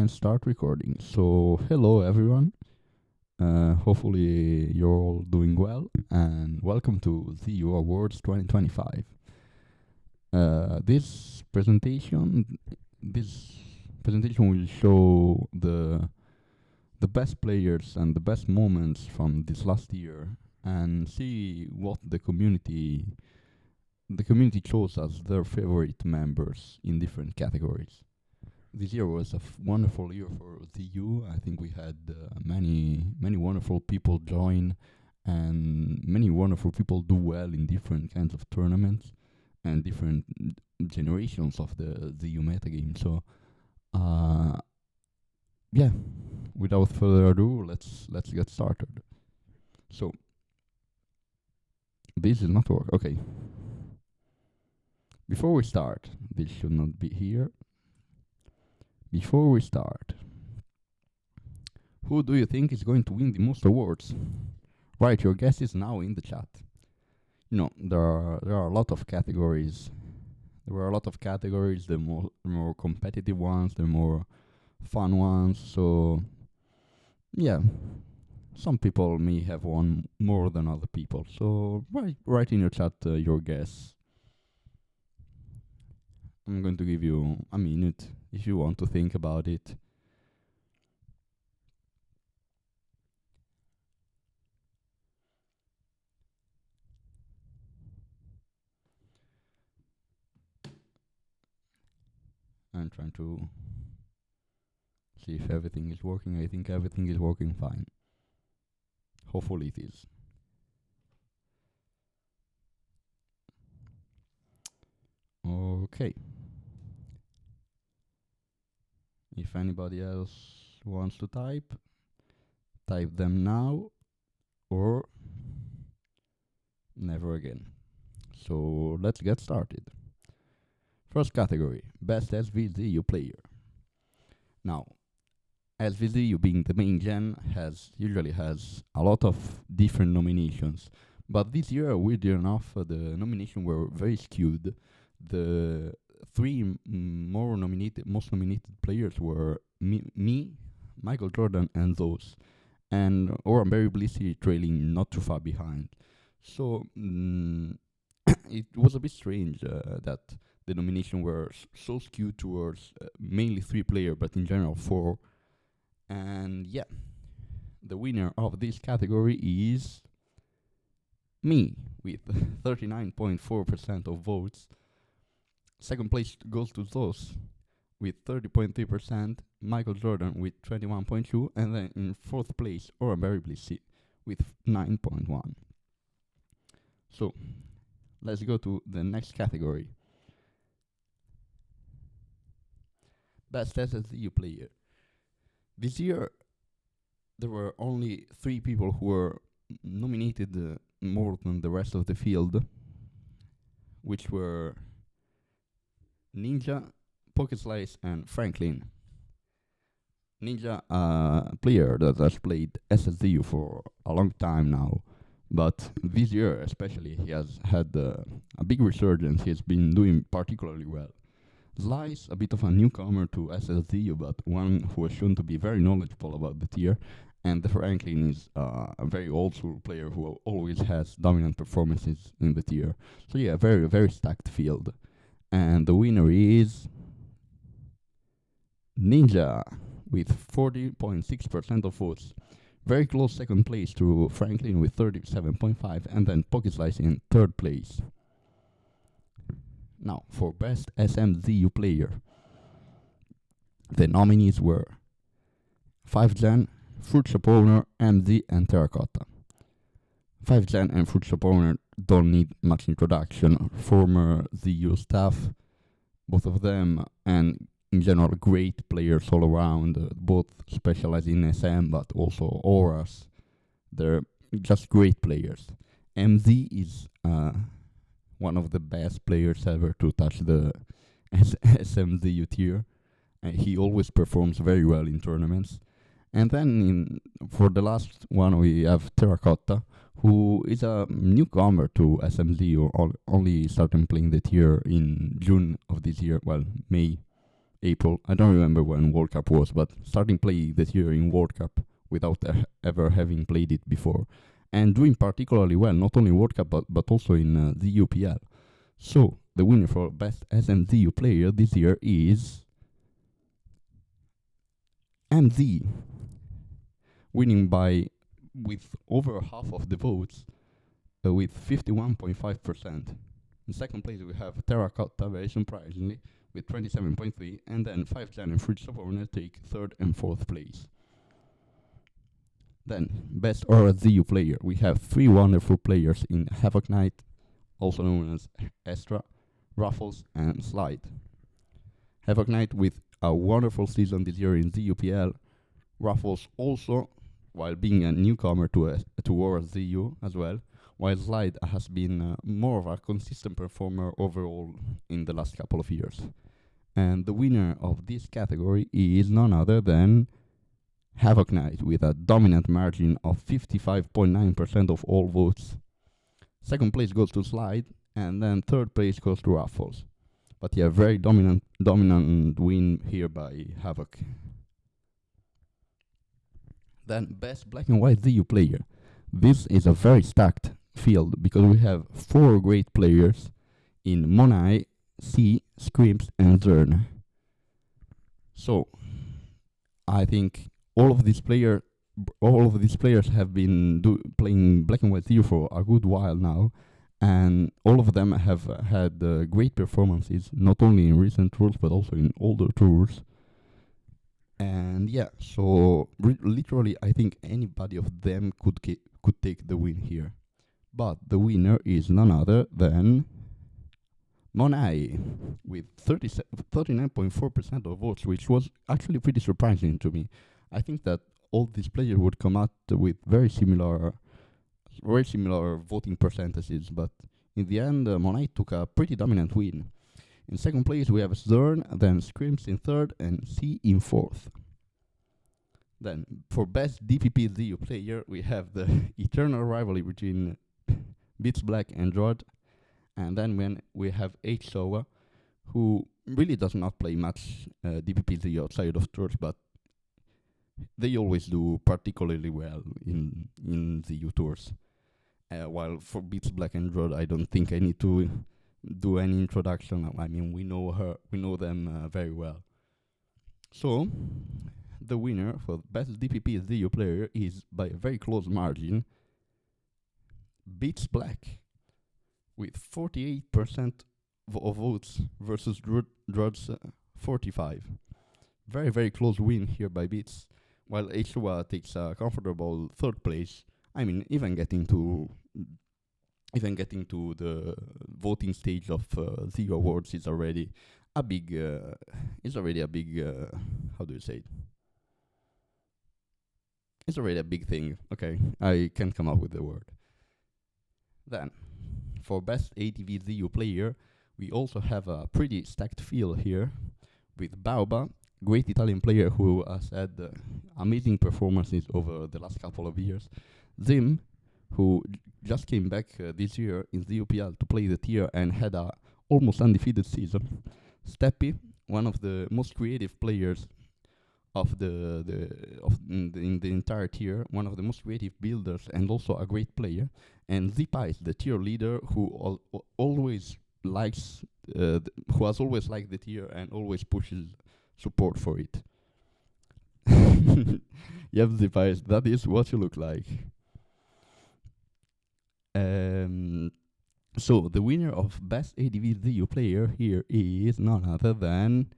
and start recording. So, hello everyone. Hopefully, you're all doing well, and welcome to the U Awards 2025. This presentation will show the best players and the best moments from this last year, and see what the community chose as their favorite members in different categories. This year was a wonderful year for the U. I think we had many wonderful people join, and many wonderful people do well in different kinds of tournaments and different generations of the U metagame. So, uh, yeah, without further ado, let's get started. So this is not work. Okay. Before we start, this should not be here. Before we start, who do you think is going to win the most awards? Write your guesses now in the chat. You know, there are a lot of categories. There were a lot of categories, the more competitive ones, the more fun ones. So, yeah, some people may have won more than other people. So, write in your chat your guess. I'm going to give you a minute if you want to think about it. I'm trying to see if everything is working. I think everything is working fine. Hopefully it is. Okay. If anybody else wants to type them now or never again. So let's get started. First category, best SVZU player. Now, SVZU being the main gen usually has a lot of different nominations, but this year, weirdly enough, the nominations were very skewed. The three most nominated players were me, Michael Jordan, and those, and Oran Berry Blissey trailing not too far behind. So it was a bit strange that the nomination were so skewed towards mainly three players, but in general four. And yeah, the winner of this category is me with 39.4% of votes. Second place goes to those with 30.3%, Michael Jordan with 21.2%, and then in fourth place, Oran Berry Blissey with 9.1%. So, let's go to the next category. Best SSU player. This year, there were only 3 people who were nominated more than the rest of the field, which were Ninja, Pokeslice, and Franklin. Ninja, a player that has played SSU for a long time now, but this year especially he has had a big resurgence. He has been doing particularly well. Slice, a bit of a newcomer to SSU, but one who was shown to be very knowledgeable about the tier. And the Franklin is a very old school player who always has dominant performances in the tier. So yeah, very, very stacked field. And the winner is Ninja with 40.6% of votes. Very close second place to Franklin with 37.5%, and then Pokeslice in third place. Now, for best SMZU player, the nominees were 5gen, Fruit Shop Owner, MZ, and Terracotta. 5gen and Fruit Shop Owner don't need much introduction. Former ZU staff, both of them, and in general, great players all around, both specialize in SM, but also auras. They're just great players. MZ is one of the best players ever to touch the SMZU tier. He always performs very well in tournaments. And then for the last one, we have Terracotta, who is a newcomer to SMZU, only started playing the tier in June of this year, well, May, April. I don't remember when World Cup was, but starting play this year in World Cup without ever having played it before, and doing particularly well, not only in World Cup but also in the UPL. So the winner for best SMZU player this year is MZ, winning by with over half of the votes, with 51.5%. In second place we have Terracotta, very surprisingly, with 27.3, and then 5chan and Fruits of Honor take third and fourth place. Then, best RZU player, we have 3 wonderful players in Havoc Knight, also known as Estra, Ruffles, and Slide. Havoc Knight with a wonderful season this year in the UPL. Ruffles also, while being a newcomer to RZU as well, while Slide has been more of a consistent performer overall in the last couple of years. And the winner of this category is none other than Havoc Knight, with a dominant margin of 55.9% of all votes. Second place goes to Slide, and then third place goes to Ruffles. But yeah, very dominant win here by Havoc. Then best black and white ZU player. This is a very stacked field because we have 4 great players in Monai, C, Screams, and Zern. So I think all of these players have been playing black and white ZU for a good while now, and all of them have had great performances, not only in recent tours but also in older tours. And yeah, so literally I think anybody of them could take the win here. But the winner is none other than Monai, with 39.4% of votes, which was actually pretty surprising to me. I think that all these players would come out with very similar voting percentages, but in the end, Monai took a pretty dominant win. In second place, we have Zern, then Screams in third, and C in fourth. Then, for best DPP ZU player, we have the eternal rivalry between Beats Black and George, and then when we have H Soa, who really does not play much DPP ZU outside of tours, but they always do particularly well in ZU tours. While for Beats Black and George, I don't think I need to do any introduction. I mean, we know them very well. So, the winner for best DPP ZU player is, by a very close margin, Beats Black, with 48% of votes versus Drud's 45. Very, very close win here by Beats, while H2A takes a comfortable third place. I mean, even getting to the voting stage of the awards is already a big how do you say it? It's already a big thing. Okay, I can't come up with the word. Then, for best ATV ZU player, we also have a pretty stacked field here, with Baoba, great Italian player who has had amazing performances over the last couple of years. Zim, who just came back this year in the UPL to play the tier and had a almost undefeated season. Steppy, one of the most creative players in the entire tier, one of the most creative builders and also a great player. And Zipa, the tier leader, who always likes, who has always liked the tier and always pushes support for it. Yep, Zipa, that is what you look like. So the winner of best ADV ZU player here is none other than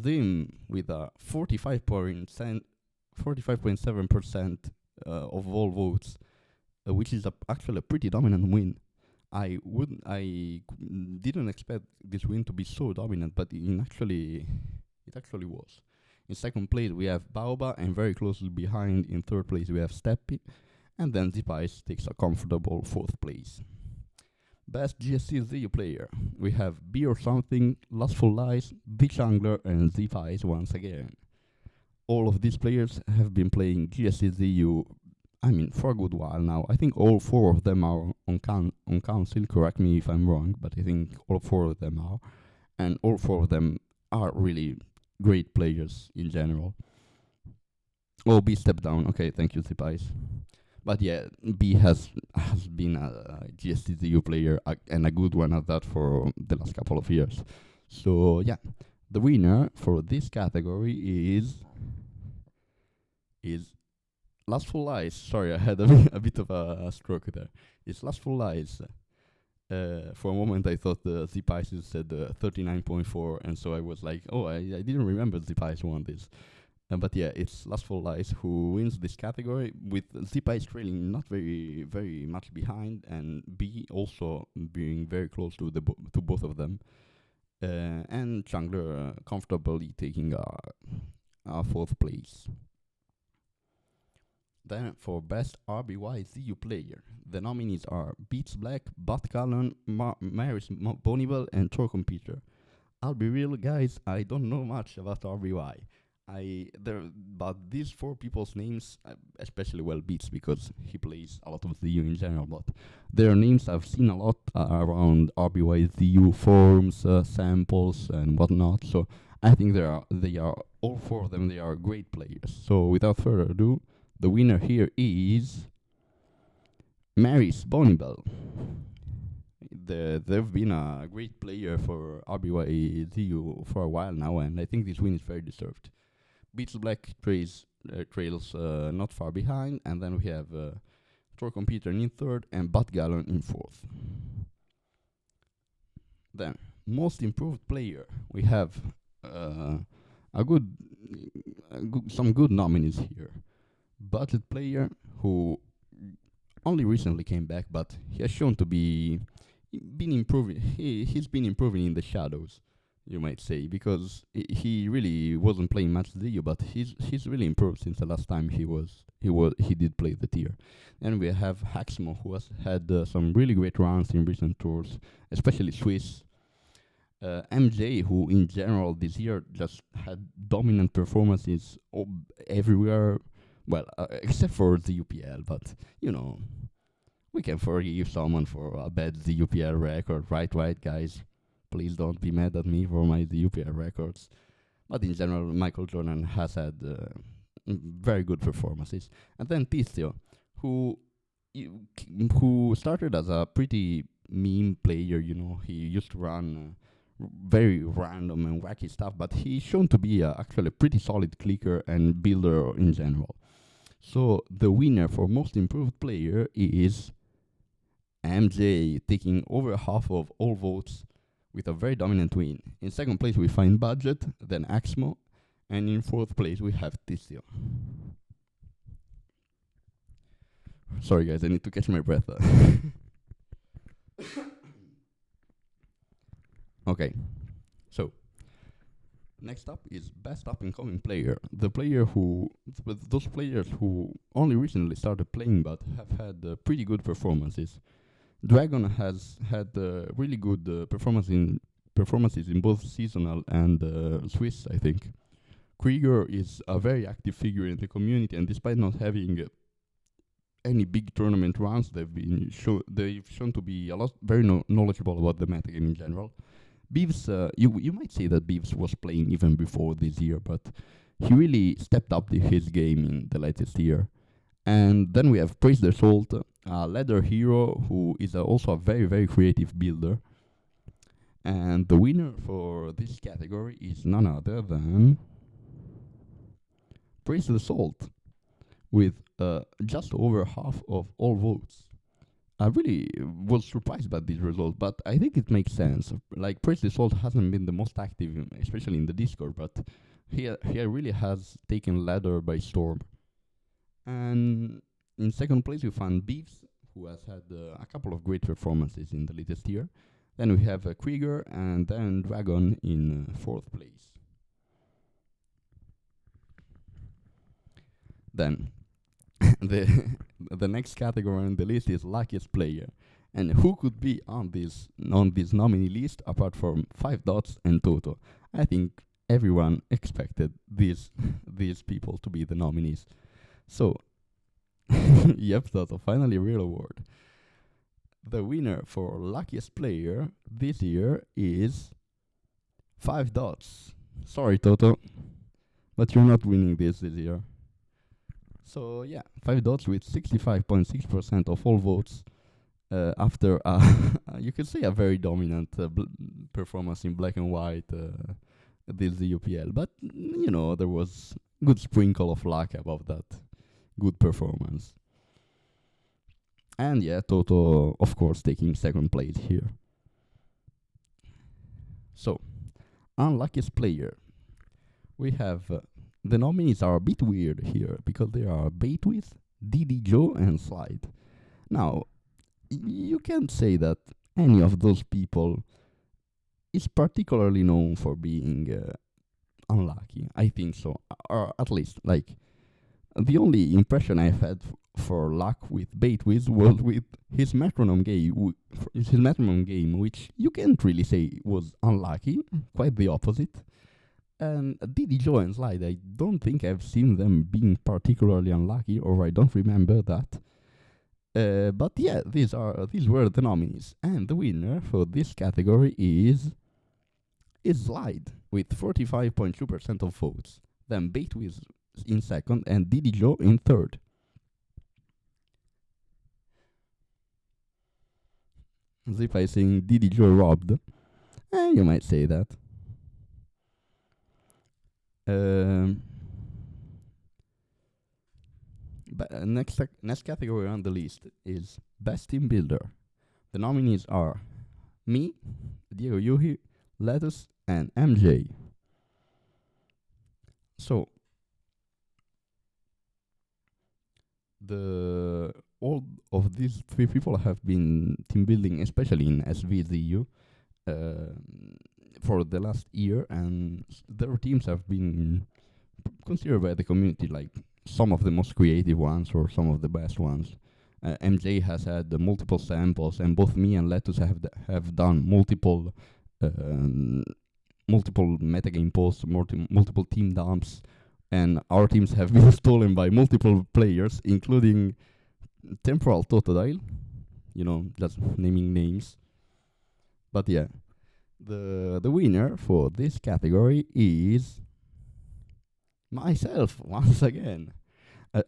Zim, with a 45.7% of all votes, which is actually a pretty dominant win. I didn't expect this win to be so dominant, but it actually was. In second place we have Baoba, and very closely behind in third place we have Steppy, and then Zipice takes a comfortable fourth place. Best GSC ZU player, we have B or Something, Lustful Lies, The Jungler, and Zipice once again. All of these players have been playing GSC ZU, I mean, for a good while now. I think all 4 of them are on council, correct me if I'm wrong, but I think all 4 of them are. And all 4 of them are really great players in general. Oh, B stepped down. Okay, thank you, Zipais. But yeah, B has been a GSTZU player and a good one at that for the last couple of years. So yeah, the winner for this category is Lastful Lies. Sorry, I had a bit of a stroke there. It's Lastful Lies. For a moment, I thought the Zipais said 39.4, and so I was like, oh, I didn't remember Zipais won this. But yeah, it's Lustful Lies who wins this category, with Zipais trailing not very much behind, and B also being very close to to both of them, and Changler comfortably taking a fourth place. Then for best RBY ZU player, the nominees are Beats Black, Bot Callan, Maris Bonibel, and Tor Computer. I'll be real, guys, I don't know much about RBY. But these four people's names, especially Beats, because he plays a lot of ZU in general, but their names I've seen a lot around RBY ZU forums, samples, and whatnot. So I think they are all four of them. They are great players. So without further ado, the winner here is Maris Bonibel. They've been a great player for RBY ZU for a while now, and I think this win is very deserved. Beats Black trails not far behind, and then we have Tor Computer in third and Bot Gallon in fourth. Then, most improved player, we have some good nominees here. Budget player, who only recently came back, but he has shown to been improving. He's been improving in the shadows, you might say, because he really wasn't playing much ZU, but he's really improved since the last time he did play the tier. And we have Haxmo, who has had some really great runs in recent tours, especially Swiss. MJ, who in general this year just had dominant performances everywhere, well, except for the UPL, but you know, we can forgive someone for a bad ZUPL record, right, guys? Please don't be mad at me for my ZUPL records. But in general, Michael Jordan has had very good performances. And then Tizio, who started as a pretty meme player, you know, he used to run very random and wacky stuff, but he's shown to be actually a pretty solid clicker and builder in general. So the winner for most improved player is MJ, taking over half of all votes with a very dominant win. In second place we find Budget, then Axmo, and in fourth place we have Tizio. Sorry guys, I need to catch my breath. Okay, so next up is best up-and-coming player. Those players who only recently started playing but have had pretty good performances. Dragon has had really good performances in both seasonal and Swiss, I think. Krieger is a very active figure in the community, and despite not having any big tournament runs, they've shown to be very knowledgeable about the metagame in general. Beeves, you might say that Beeves was playing even before this year, but he really stepped up his game in the latest year. And then we have Praise the Salt, a ladder hero who is also a very creative builder. And the winner for this category is none other than Praise the Salt, with just over half of all votes. I really was surprised by this result, but I think it makes sense. Like, Praise the Salt hasn't been the most active, especially in the Discord, but he really has taken ladder by storm. And in second place we found Beefs, who has had a couple of great performances in the latest year. Then we have Krieger, and then Dragon in fourth place. Then the next category on the list is luckiest player. And who could be on this nominee list apart from 5 Dots and Toto? I think everyone expected these people to be the nominees. So, yep, Toto, finally a real award. The winner for luckiest player this year is 5 Dots. Sorry, Toto, but you're not winning this year. So yeah, 5 dots with 65.6% of all votes after you could say a very dominant performance in black and white this UPL, but there was good sprinkle of luck above that good performance. And yeah, Toto of course taking second place here. So, unluckiest player. We have the nominees are a bit weird here because they are Baitwith, Didi Joe, and Slide. Now, you can't say that any of those people is particularly known for being unlucky. I think so, or at least like the only impression I've had for luck with Baitwiz was with his metronome game, which you can't really say was unlucky. Quite the opposite. And Didi Joe and Slide, I don't think I've seen them being particularly unlucky, or I don't remember that. But yeah, these were the nominees, and the winner for this category is Slide with 45.2% of votes. Then Baitwiz in second, and Didi Joe in third. As if I saying Didi Joe robbed, you might say that. Next category on the list is Best Team Builder. The nominees are me, Diego Yuhi, Lettuce, and MJ. So, all of these three people have been team building, especially in SVZU, for the last year, and their teams have been considered by the community like some of the most creative ones or some of the best ones. MJ has had multiple samples, and both me and Lettuce have done multiple metagame posts, multiple team dumps, and our teams have been stolen by multiple players, including Temporal Totodile, just naming names. But yeah, the winner for this category is myself once again.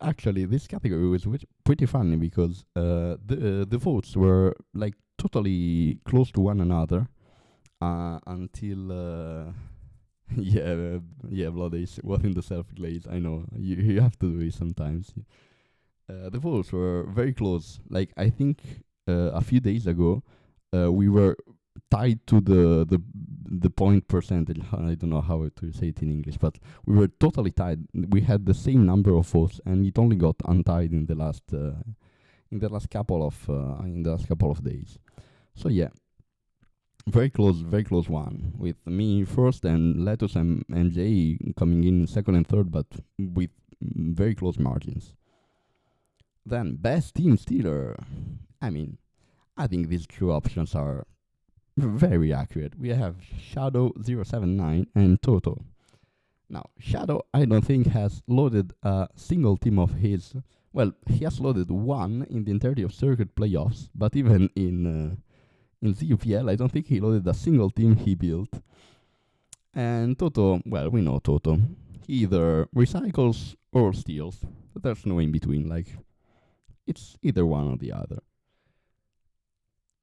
Actually, this category was pretty funny because the votes were like totally close to one another until Blood Ace was in the self glaze. I know you have to do it sometimes. The votes were very close. Like I think a few days ago, we were tied to the point percentage. I don't know how to say it in English, but we were totally tied. We had the same number of votes, and it only got untied in the last couple of days. So yeah, very close one, with me first and Lettuce and MJ coming in second and third, but with very close margins. Then Best Team Stealer. I mean, I think these two options are very accurate. We have Shadow079 and Toto. Now, Shadow, I don't think has loaded a single team of his. Well, he has loaded one in the entirety of circuit playoffs, but even in ZUPL, I don't think he loaded a single team he built. And Toto, well, we know Toto. He either recycles or steals. There's no in between, like, it's either one or the other.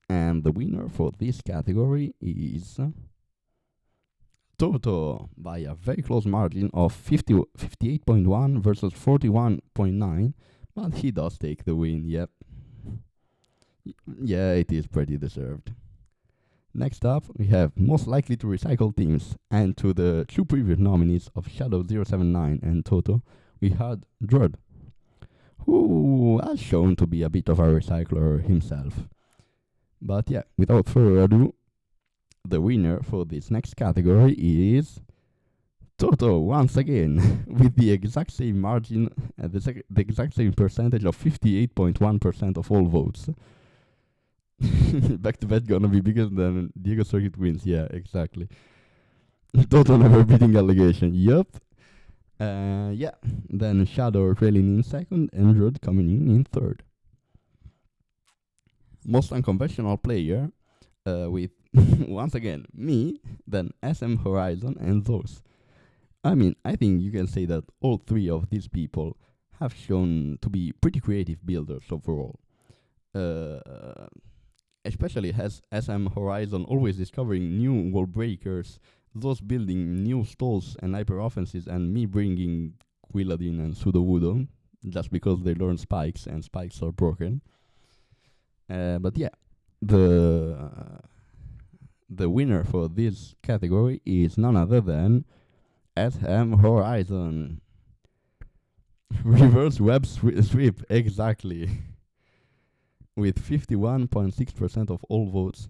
And the winner for this category is Toto by a very close margin of 58.1 versus 41.9, but he does take the win, yep. Yeah, it is pretty deserved. Next up, we have most likely to recycle teams, and to the two previous nominees of Shadow079 and Toto, we had Drud, who has shown to be a bit of a recycler himself. But yeah, without further ado, the winner for this next category is Toto once again, with the exact same margin and the exact same percentage of 58.1% of all votes. Back to back gonna be bigger than Diego Circuit wins. Yeah, exactly. Toto never beating allegation. Yup. Yeah. Then Shadow trailing in second, and Drud coming in third. Most unconventional player, with once again me, then SM Horizon and those. I mean, I think you can say that all three of these people have shown to be pretty creative builders overall. Uh, Especially has SM Horizon always discovering new wall breakers, those building new stalls and hyper offenses, and me bringing Quilladin and Sudowoodo just because they learn spikes and spikes are broken. But yeah, the the winner for this category is none other than SM Horizon. Reverse web sweep, exactly. With 51.6% of all votes.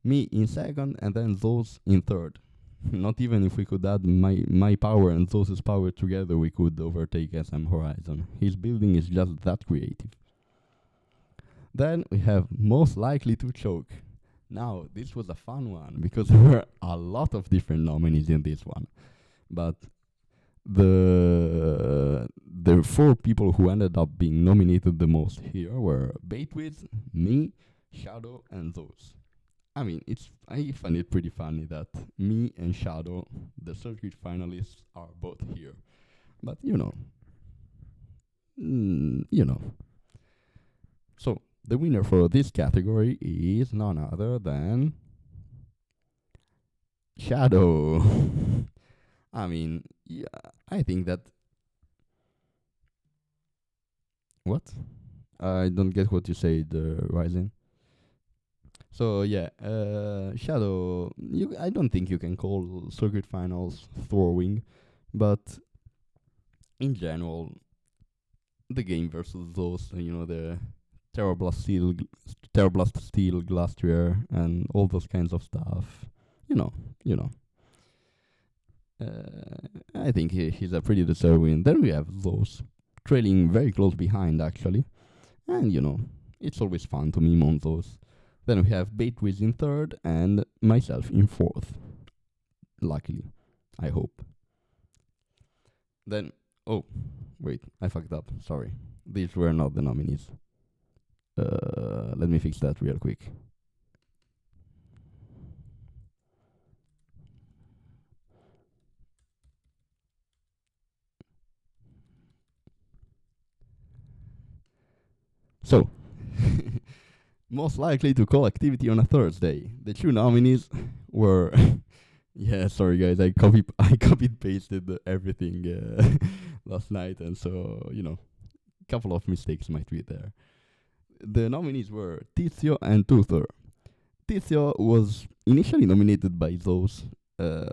Me in second, and then those in third. Not even if we could add my power and Zose's power together, we could overtake SM Horizon. His building is just that creative. Then we have most likely to choke. Now, this was a fun one because there were a lot of different nominees in this one. But the four people who ended up being nominated the most here were Baitwiz, me, Shadow, and those. I mean, I find it pretty funny that me and Shadow, the circuit finalists, are both here. But you know. So the winner for this category is none other than Shadow. I mean, yeah, I think that. What? I don't get what you said, Ryzen. So yeah, Shadow. I don't think you can call circuit finals throwing, but in general, the game versus those, the Terrablast Steel, Glastrier, and all those kinds of stuff. You know, you know. I think he's a pretty deserving. Then we have those trailing very close behind, actually, and it's always fun to meme on those. Then we have Baitwiz in third and myself in fourth. Luckily, I hope. Then, oh, wait, I fucked up. Sorry, these were not the nominees. Let me fix that real quick. So, most likely to call activity on a Thursday. The two nominees were. Yeah, sorry guys, I copied pasted everything last night, and so a couple of mistakes might be there. The nominees were Tizio and Tuther. Tizio was initially nominated by those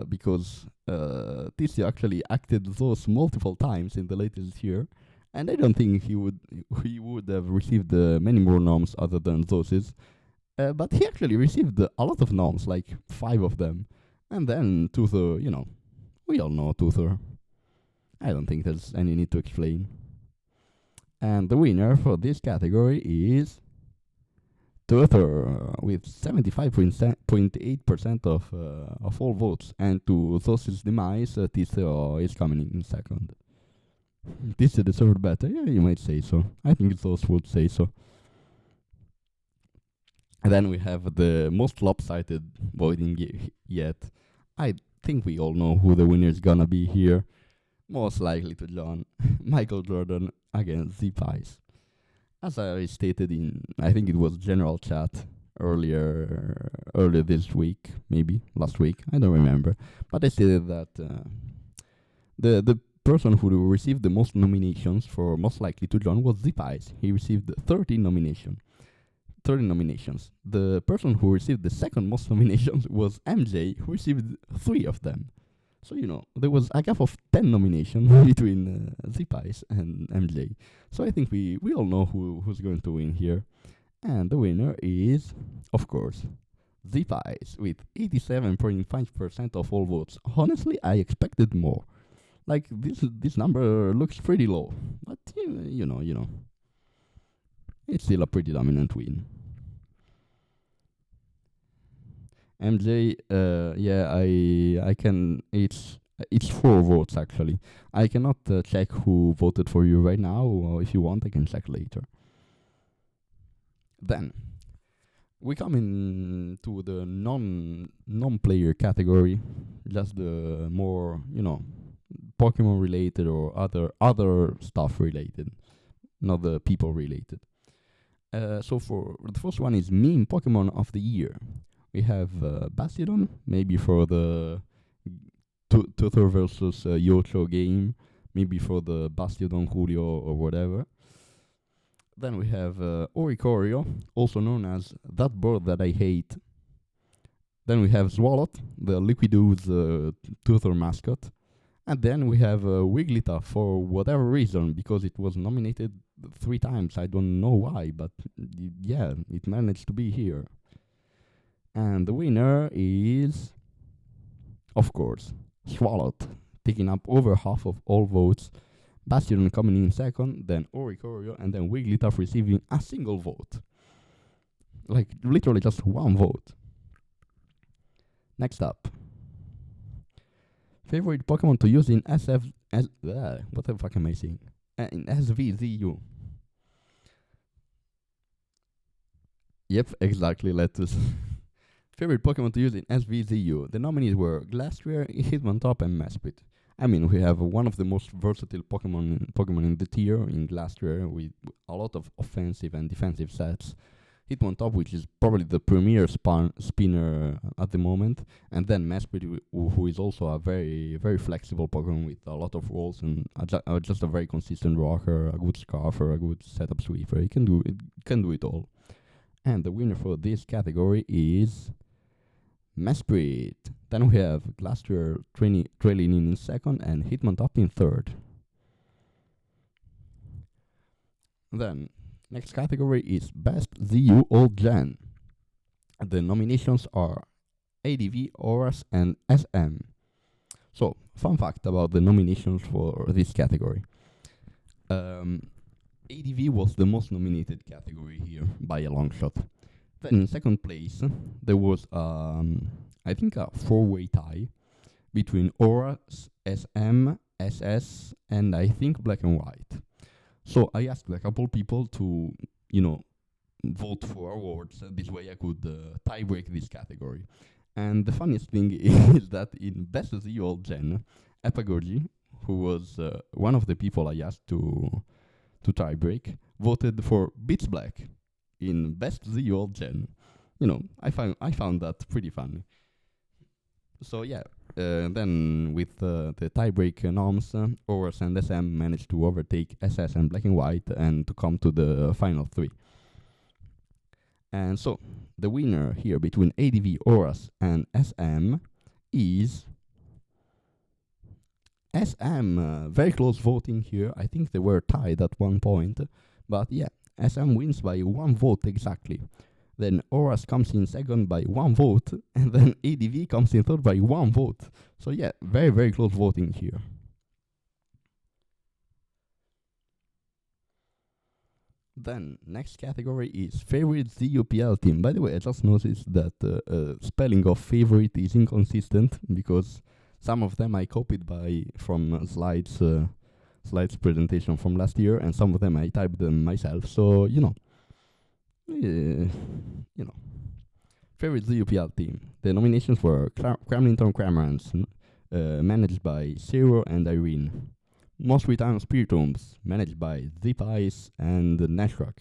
because Tizio actually acted those multiple times in the latest year, and I don't think he would have received many more noms other than those. But he actually received a lot of noms, like 5 of them. And then Tuther, we all know Tuther. I don't think there's any need to explain. And the winner for this category is Tuther with 75.8% of all votes. And to Thos's demise, Tizio is coming in second. Tizio deserved better? Yeah, you might say so. I think Thos would say so. And then we have the most lopsided voting yet. I think we all know who the winner is gonna be here. Most likely to John. Michael Jordan against Z-Pies. As I stated in, I think it was general chat earlier this week, maybe last week, I don't remember. But I stated that the person who received the most nominations for most likely to John was Z-Pies. He received 30 nominations. The person who received the second most nominations was MJ, who received 3 of them. So, there was a gap of 10 nominations between Z-Pies and MJ. So I think we all know who's going to win here. And the winner is, of course, Z-Pies with 87.5% of all votes. Honestly, I expected more. Like, this number looks pretty low. But, you know. It's still a pretty dominant win. MJ, yeah, I can. It's 4 votes actually. I cannot check who voted for you right now. Or if you want, I can check later. Then we come into the non-player category, just the more Pokemon related or other stuff related, not the people related. So for the first one is meme Pokemon of the year. We have Bastiodon, maybe for the Tutor versus Yocho game, maybe for the Bastiodon Julio or whatever. Then we have Oricorio, also known as that bird that I hate. Then we have Swalot, the Liquidoo's Tutor mascot. And then we have Wigglytuff for whatever reason, because it was nominated 3 times. I don't know why, but yeah, it managed to be here. And the winner is, of course, Swalot, taking up over half of all votes. Bastion coming in second, then Oricorio, and then Wigglytuff receiving a single vote. Like, literally just 1 vote. Next up. Favorite Pokemon to use in what the fuck am I saying? In SVZU. Yep, exactly, Lettuce. Favorite Pokemon to use in SVZU. The nominees were Glastrier, Hitmontop, and Mesprit. I mean, we have one of the most versatile Pokemon in the tier in Glastrier, with a lot of offensive and defensive sets. Hitmontop, which is probably the premier spinner at the moment, and then Mesprit, who is also a very, very flexible Pokemon with a lot of rolls and just a very consistent rocker, a good scarfer, a good setup sweeper. It can do it all. And the winner for this category is Mesprit. Then we have Glastrier trailing in second and Hitmontop in third. Then next category is Best ZU Old Gen. The nominations are ADV, Auras, and SM. So, fun fact about the nominations for this category. ADV was the most nominated category here by a long shot. Then in second place, there was, I think, a 4-way tie between Auras, SM, SS, and I think Black and White. So I asked a couple people to, vote for awards. This way I could tie break this category. And the funniest thing is that in Best of the Old Gen, Epagogi, who was one of the people I asked to tie break, voted for Beats Black in Best of the Old Gen. I found that pretty funny. So yeah, then with the tiebreak noms, Auras and SM managed to overtake SS and Black and White and to come to the final 3. And so, the winner here between ADV, Auras and SM is SM. Very close voting here. I think they were tied at one point, but yeah, SM wins by 1 vote exactly. Then Auras comes in second by 1 vote, and then ADV comes in third by 1 vote. So yeah, very, very close voting here. Then, next category is Favorite ZUPL team. By the way, I just noticed that spelling of favorite is inconsistent, because some of them I copied from Slide's presentation from last year, and some of them I typed them myself, so, Favorite ZUPL team. The nominations were Cramlington Cramorants, managed by Zero and Irene. Most Return Spiritombs, managed by Zip Ice and Nashrock.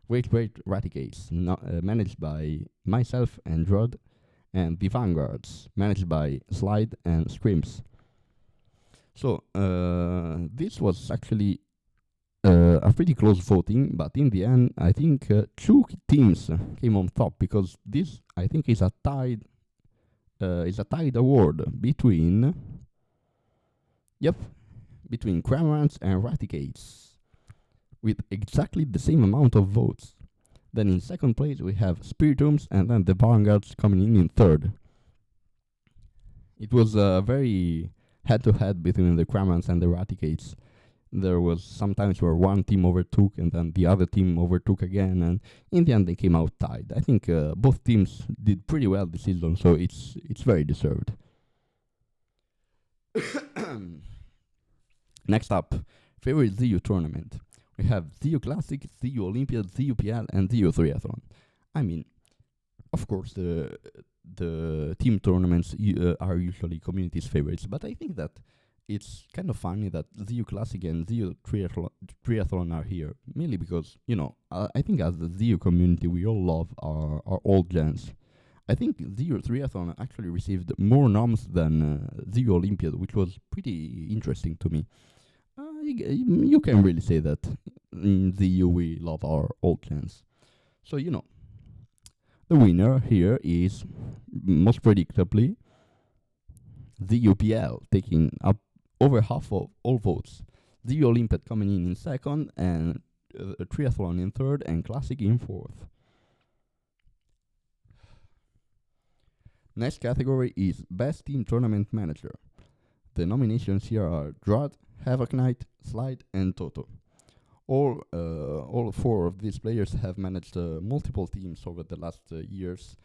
Great Raticates, managed by myself and Rod. And the Vanguards, managed by Slide and Scrimps. So, this was actually a pretty close voting, but in the end, I think 2 teams came on top, because this, I think, is a tied award between Cramorants and Raticates, with exactly the same amount of votes. Then in second place we have Spiritombs, and then the Vanguards coming in third. It was very head-to-head between the Cramorants and the Raticates. There was sometimes where one team overtook and then the other team overtook again, and in the end they came out tied. I think both teams did pretty well this season, so it's very deserved. Next up, favorite ZU tournament. We have ZU Classic, ZU Olympiad, ZU PL, and ZU Triathlon. I mean, of course, the team tournaments are usually community's favorites, but I think that it's kind of funny that ZU Classic and ZU Triathlon are here, mainly because, I think as the ZU community, we all love our old gens. I think ZU Triathlon actually received more noms than ZU Olympiad, which was pretty interesting to me. You can really say that in ZU we love our old gens. So, the winner here is, most predictably, the UPL, taking up over half of all votes. The Olympiad coming in second, and Triathlon in third, and Classic in fourth. Next category is Best Team Tournament Manager. The nominations here are Drod, Havoc Knight, Slide, and Toto. All four of these players have managed multiple teams over the last years,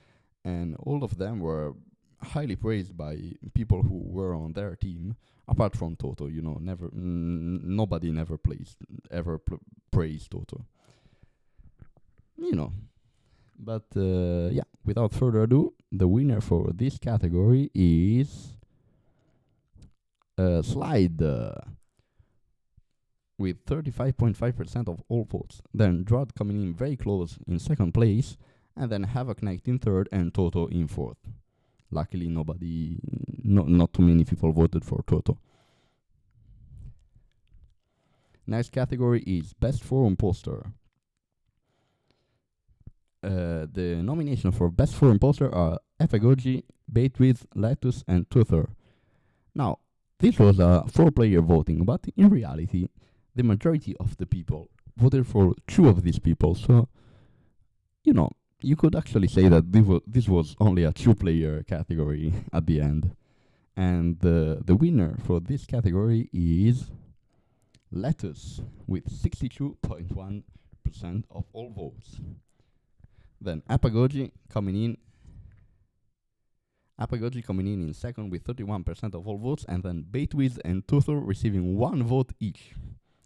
and all of them were highly praised by people who were on their team. Apart from Toto, nobody never praised Toto. But without further ado, the winner for this category is Slide, with 35.5% of all votes. Then Drod coming in very close in second place, and then Havoc Knight in third, and Toto in fourth. Luckily, not too many people voted for Toto. Next category is Best Forum Poster. The nominations for Best Forum Poster are Epagogi, Baitwiz, Lettuce, and Tuther. Now, this was a 4-player voting, but in reality, the majority of the people voted for 2 of these people. So, you could actually say that this was only a 2-player category at the end. And the winner for this category is Lettuce, with 62.1% of all votes. Then Apagogi coming in in second with 31% of all votes, and then Baitwiz and Tuther receiving 1 vote each.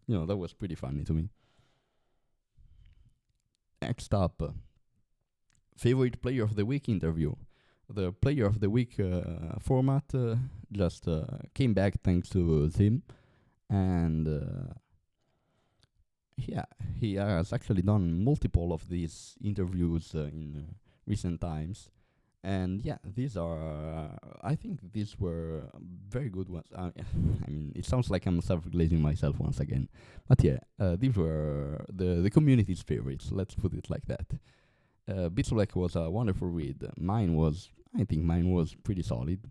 That was pretty funny to me. Next up, favorite player of the week interview. The player of the week format just came back thanks to Zim, and he has actually done multiple of these interviews in recent times. And I think these were very good ones. I mean, it sounds like I'm self-glazing myself once again. But these were the community's favorites, let's put it like that. Bitsulek was a wonderful read. I think mine was pretty solid,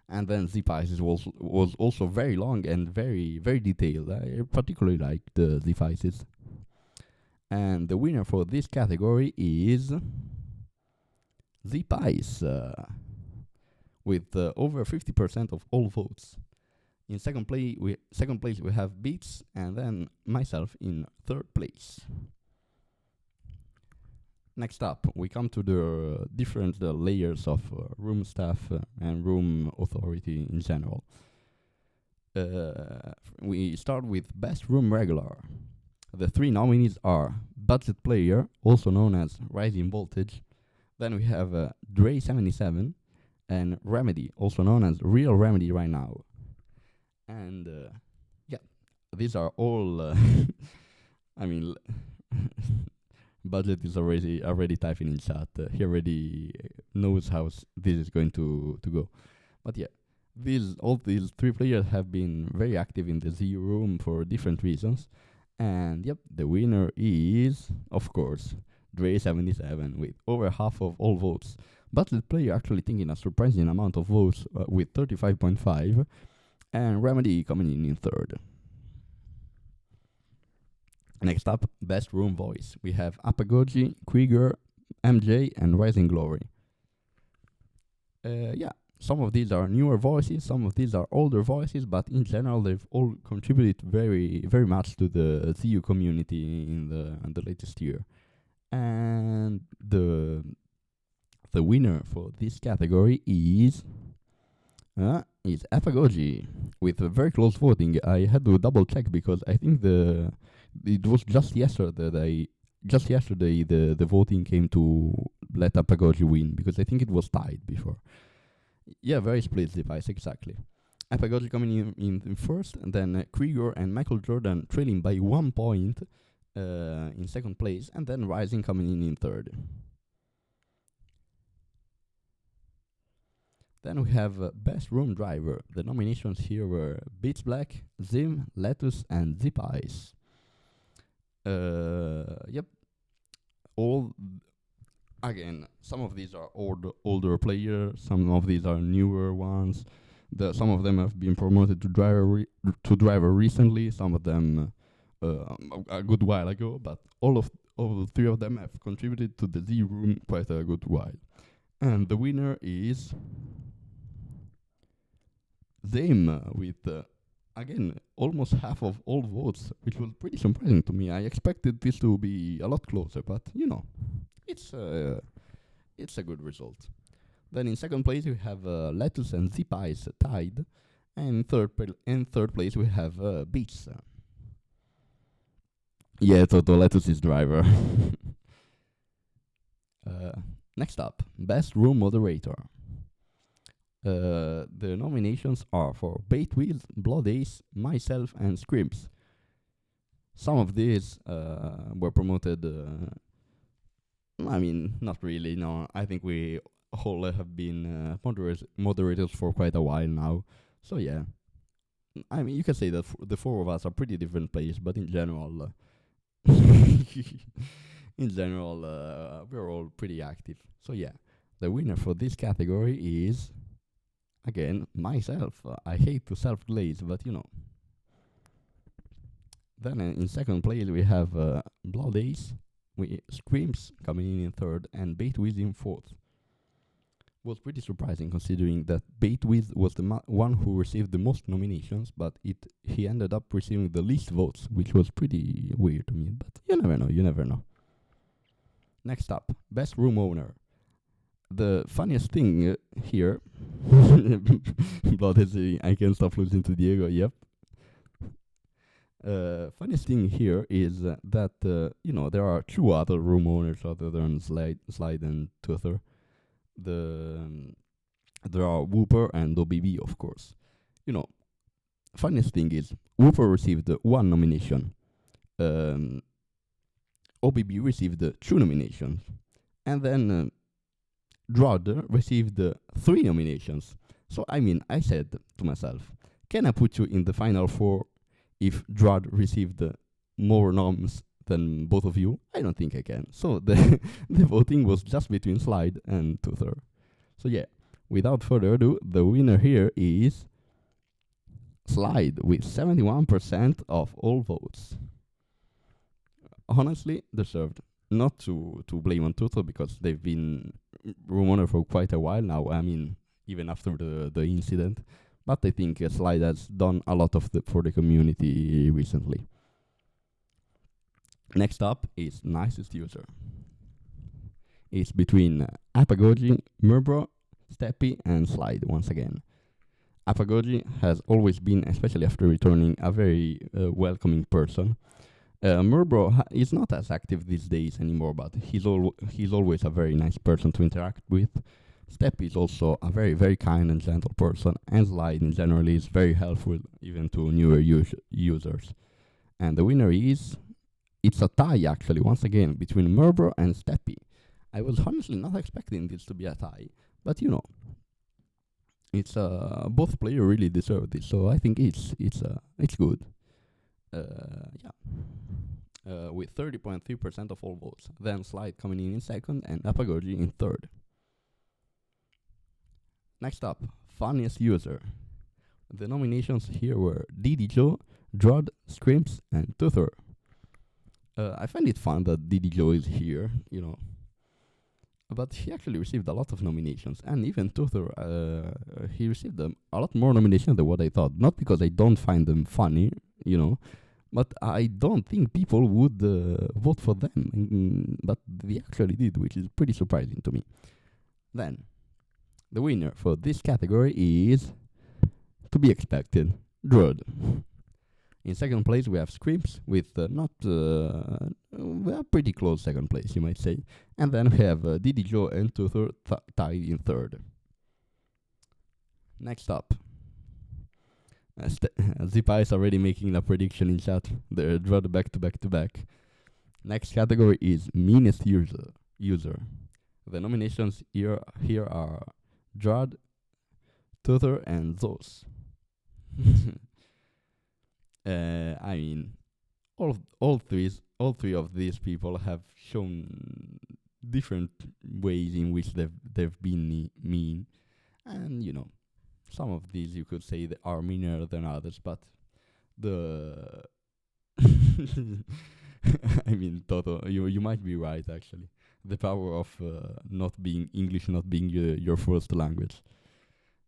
And then Z-Pies was also very long and very, very detailed. I particularly liked the Z-Pies. And the winner for this category is Z-Pies, with over 50% of all votes. In second place we have Beats, and then myself in third place. Next up, we come to the different layers of room staff and room authority in general. We start with Best Room Regular. The 3 nominees are Budget Player, also known as Rising Voltage. Then we have Dre77 and Remedy, also known as Real Remedy right now. And these are all. I mean, Budget is already typing in chat. He already knows how this is going to go. But all these 3 players have been very active in the ZU room for different reasons. And the winner is, of course, Dre77 with over half of all votes. Budget Player actually taking a surprising amount of votes with 35.5, and Remedy coming in third. Next up, Best Room Voice. We have Apagogi, Krieger, MJ, and Rising Glory. Some of these are newer voices, some of these are older voices, but in general they've all contributed very, very much to the ZU community in the latest year. And the winner for this category is Apagogi, with very close voting. I had to double check because I think it was just yesterday the voting came to let Apagogi win, because I think it was tied before. Very split device, exactly. Apagodi coming in first, and then Krieger and Michael Jordan trailing by 1 point in second place, and then Rising coming in third. Then we have Best Room Driver. The nominations here were Beats Black, Zim, Lettuce, and Zip Ice. Yep. All again, some of these are older players, some of these are newer ones. Some of them have been promoted to driver recently. Some of them a good while ago, but all the three of them have contributed to the Z Room quite a good while. And the winner is Zame with again almost half of all votes, which was pretty surprising to me. I expected this to be a lot closer, but you know, it's a good result. Then in second place we have Lettuce and Zip Ice tied, and third place we have Beats. Yeah, Toto Lettuce is driver. Next up, Best Room Moderator. The nominations are for Bait Wheels, Blood Ace, myself, and Scrimps. Some of these were promoted. I mean, not really. No, I think we all have been moderators for quite a while now. So yeah, I mean, you can say that the four of us are pretty different players, but in general, we're all pretty active. So yeah, the winner for this category is, again, myself. I hate to self-glaze, but you know. Then in second place we have Blood Ace, Screams coming in third, and Baitwiz in fourth. Was pretty surprising considering that Baitwiz was the one who received the most nominations, but he ended up receiving the least votes, which was pretty weird to me. But you never know. Next up, Best Room Owner. The funniest thing here, Blood is I can't stop losing to Diego. Yep. Funniest thing here is that there are two other room owners other than Slide and Tuther. There are Whooper and OBB, of course. Funniest thing is Whooper received 1 nomination. OBB received 2 nominations, and then Drod received 3 nominations. So I said to myself, can I put you in the final 4 if Drod received more noms than both of you? I don't think I can. So the voting was just between Slide and Tuther. So yeah, without further ado, the winner here is Slide with 71% of all votes. Honestly, deserved. Not to blame on Tuther, because they've been room owner for quite a while now. I mean, even after the incident. But I think Slide has done a lot for the community recently. Next up is Nicest User. It's between Apagogi, Murbro, Steppy, and Slide once again. Apagogi has always been, especially after returning, a very welcoming person. Murbro is not as active these days anymore, but he's always a very nice person to interact with. Steppy is also a very, very kind and gentle person, and Slide in general is very helpful even to newer users. And the winner is... It's a tie, actually, once again, between Murbro and Steppy. I was honestly not expecting this to be a tie, but it's both players really deserve this, so I think it's good. With 30.3% of all votes. Then Slide coming in second, and Apagogi in third. Next up, Funniest User. The nominations here were Didi Joe, Drod, Scrimps, and Tuther. I find it fun that Didi Joe is here, but he actually received a lot of nominations, and even Tuther, he received a lot more nominations than what I thought. Not because I don't find them funny, but I don't think people would vote for them, but they actually did, which is pretty surprising to me. Then, the winner for this category is, to be expected, Drod. In second place, we have Scrimps with a pretty close second place, you might say. And then we have Didi Joe and Tuther tied in third. Next up, Zipa is already making a prediction in chat. They're draw the back to back to back. Next category is meanest user. The nominations here are Drud, Tutor, and Zos. I mean, all three of these people have shown different ways in which they've been mean, and you know, some of these you could say that are meaner than others, but the I mean, Toto, you might be right actually. The power of not being English, not being your first language.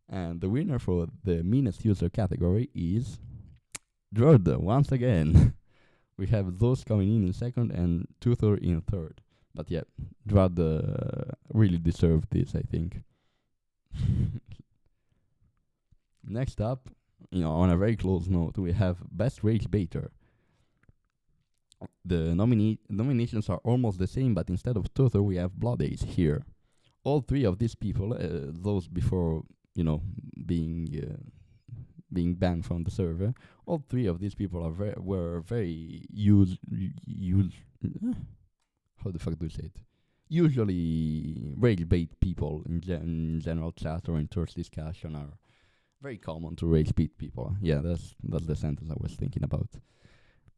And the winner for the meanest user category is Jordan once again. We have those coming in second and Tutor in third. But yeah, Drud really deserved this, I think. Next up, on a very close note, we have Best Rage Baiter. The nominations are almost the same, but instead of Tutor, we have Blood Ace here. All three of these people, those before, being banned from the server, all three of these people were very how the fuck do you say it? Usually rage bait people in general chat or in Twitch discussion are very common to rage bait people. Yeah, that's the sentence I was thinking about.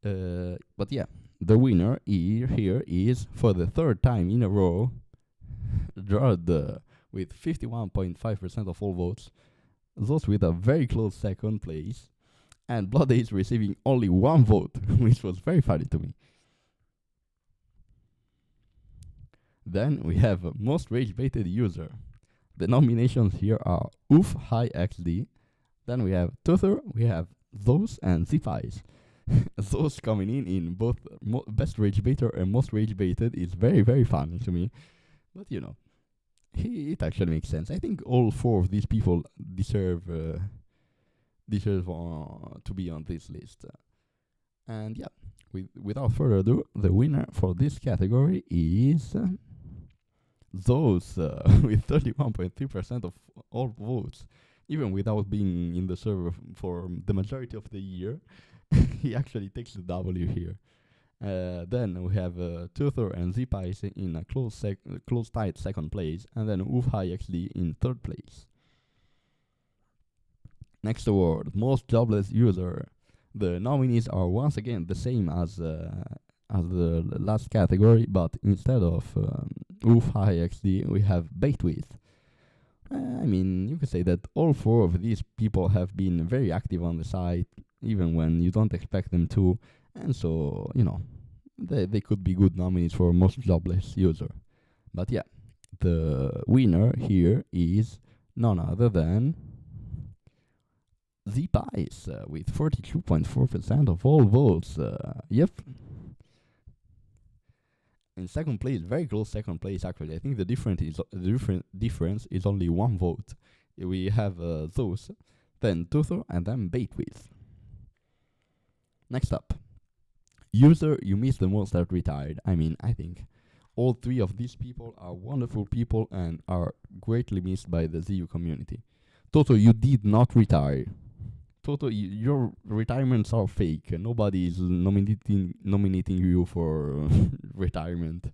But yeah, the winner here is, for the third time in a row, Drud with 51.5% of all votes, those with a very close second place, and Blood Ace receiving only one vote, which was very funny to me. Then we have most rage baited user. The nominations here are Oof High XD. Then we have Tutor, we have Those, and Zipeyes. Those coming in both best rage baiter and most rage baited is very, very funny to me. But it actually makes sense. I think all four of these people deserve to be on this list. And yeah, without further ado, the winner for this category is Those with 31.3% of all votes. Even without being in the server for the majority of the year, he actually takes the W here. Then we have Tutor and Zipeyes in a close tight second place, and then High XD in third place. Next award, most jobless user. The nominees are once again the same as the last category, but instead of High XD, we have Baitwith. I mean, you could say that all four of these people have been very active on the site, even when you don't expect them to, and so, they could be good nominees for most jobless user. But yeah, the winner here is none other than Zipeyes with 42.4% of all votes. Yep. In second place, very close second place actually. I think the difference is only one vote. We have Those, then Tutor, and then Baitwith. Next up, user you miss the most that retired. I mean, I think all three of these people are wonderful people and are greatly missed by the ZU community. Toto, you did not retire. Toto, your retirements are fake. Nobody is nominating you for retirement.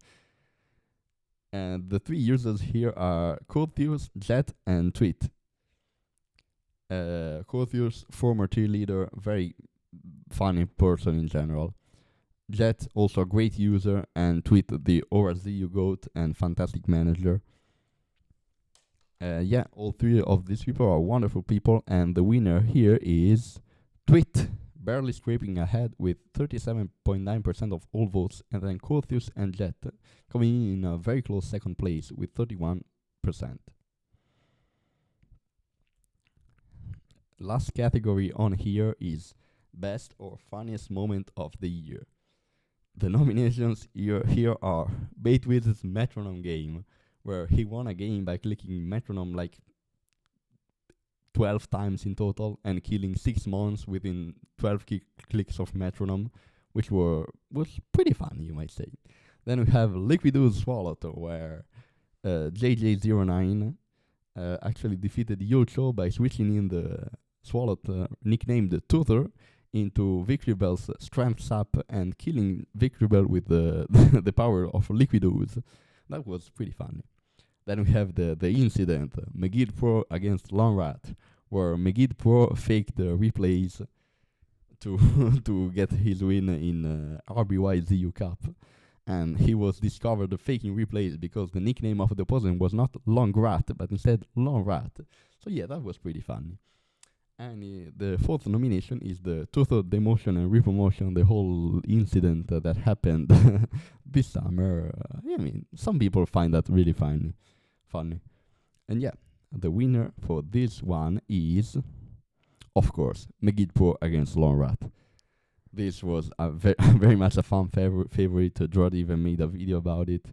And the three users here are Cotheus, Jet, and Tweet. Cotheus, former cheerleader, very funny person in general. Jet, also a great user, and Tweet, the ORZU GOAT and fantastic manager. Yeah, all three of these people are wonderful people, and the winner here is Tweet, barely scraping ahead with 37.9% of all votes, and then Cotheus and Jet coming in a very close second place with 31%. Last category on here is best or funniest moment of the year. The nominations here are Baitwiz's metronome game, where he won a game by clicking metronome like 12 times in total and killing 6 mons within 12 clicks of metronome, which was pretty fun, you might say. Then we have Liquidus Swallowto, where JJ09 actually defeated Yocho by switching in the Swallowed, nicknamed Tuther, into Victory Bell's strength sap and killing Victory Bell with the the power of Liquid Ooze. That was pretty funny. Then we have the incident, Megid Pro against Long Rat, where Megid Pro faked the replays to to get his win in RBY ZU Cup. And he was discovered faking replays because the nickname of the opponent was not Long Rat, but instead Long Rat. So yeah, that was pretty funny. And the fourth nomination is the total demotion and repromotion, the whole incident that happened this summer. I mean, some people find that really funny. And yeah, the winner for this one is, of course, Megid Pro against Long Rat. This was a very much a fun favorite. Drod even made a video about it.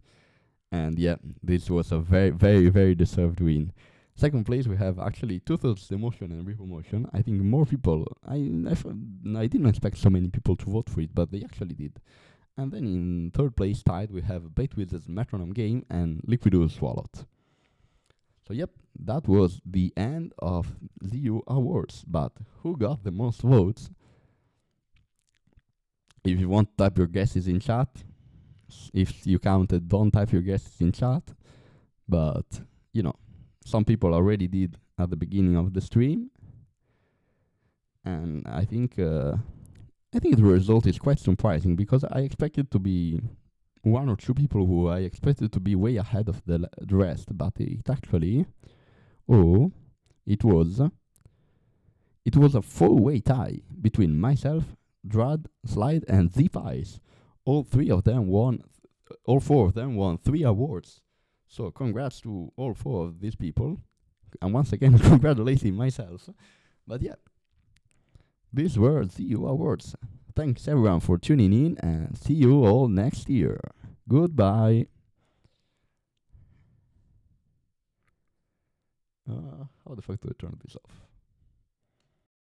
And yeah, this was a very deserved win. Second place, we have actually 2/3 demotion and repromotion. I think more people, I didn't expect so many people to vote for it, but they actually did. And then in third place tied, we have Baitwizard's Metronome Game and Liquid Ooze Swallowed. So yep, that was the end of ZU Awards. But who got the most votes? If you want to type your guesses in chat, if you counted, don't type your guesses in chat. But, you know, some people already did at the beginning of the stream. And I think the result is quite surprising, because I expected to be one or two people who I expected to be way ahead of the rest, but it actually, it was a four-way tie between myself, Drad, Slide, and Zpice. All four of them won 3 awards. So congrats to all 4 of these people. And once again, congratulating myself. But yeah, these were ZU Awards. Thanks everyone for tuning in, and see you all next year. Goodbye. How the fuck do I turn this off?